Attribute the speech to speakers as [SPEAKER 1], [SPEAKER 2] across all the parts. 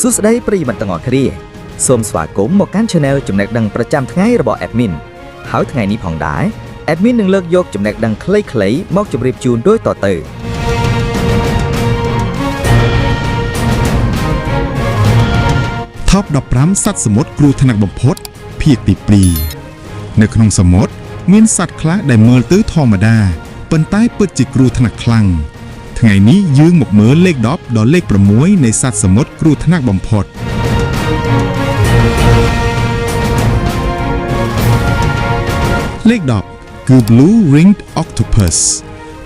[SPEAKER 1] សួស្តីប្រិយមិត្តទាំងអស់គ្នាសូមស្វាគមន៍មកកាន់ Channel ចំណេះដឹងប្រចាំថ្ងៃរបស់ Admin ហើយថ្ងៃនេះផងដែរ Admin នឹងលើកយកចំណេះដឹងខ្លីៗមកជម្រាបជូនដូចតទៅ
[SPEAKER 2] Top 15 សត្វសមុទ្រគ្រោះថ្នាក់បំផុតភាគទី2នៅក្នុងសមុទ្រមានសត្វខ្លះដែលមើលទៅធម្មតាប៉ុន្តែពិតជាគ្រោះថ្នាក់ខ្លាំងថ្ងៃនេះយើងមកមើលលេខ10ដល់លេខ6នៃសត្វសមុទ្រគ្រោះថ្នាក់បំផុតលេខ10គឺ Blue Ringed Octopus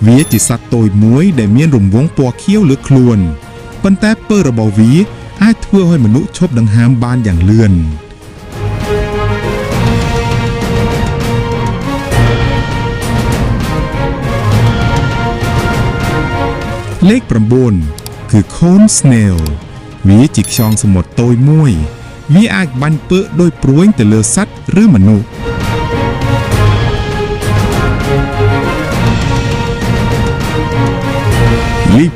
[SPEAKER 2] វាជាសត្វតូចមួយដែលមានរង្វង់ពណ៌ខៀវលើខ្លួនប៉ុន្តែពើរបស់វាអាចធ្វើឲ្យមនុស្សឈប់ដង្ហើមបានយ៉ាងលឿនលេខ9គឺ Cone Snail វាជាខ្យងសមុទ្រតូចមួយវាអាចបាញ់ពើដោយព្រួយទៅលើសត្វឬមនុស្សលេខ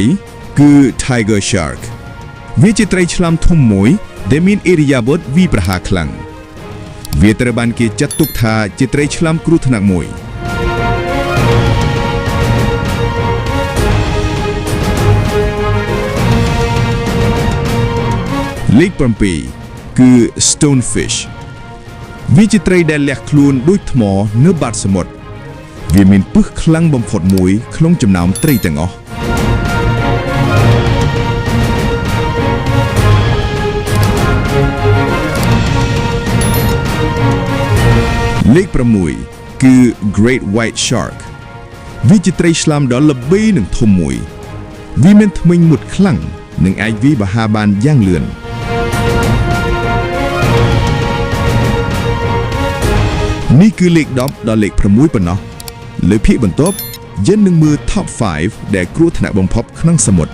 [SPEAKER 2] 8គឺ Tiger Shark វាជាត្រីឆ្លាមធំមួយដែលមានឥរិយាបថវាយប្រហារខ្លាំងវាត្រូវបានគេចាត់ទុកថាជាត្រីឆ្លាមគ្រោះថ្នាក់មួយលេខ7គឺ Stonefish វាជាត្រីដែលលះខ្លួនដូចថ្មនៅបាតសមុទ្រវាមានពិសខ្លាំងបំផុតមួយក្នុងចំណោមត្រីទាំងអស់លេខ6គឺ Great White Shark វាជាត្រីឆ្លាមដ៏ល្បីនិងធំមួយវាមានធ្មេញមុតខ្លាំងនិងអាចវាយបហាបានយ៉ាងលឿននេះគឺលេខ10ដល់លេខ6ប៉ុណ្ណោះលើភាគបន្ទាប់យើងនឹងមើល Top 5 ដែលគ្រោះថ្នាក់បំផុតក្នុងសមុទ្រ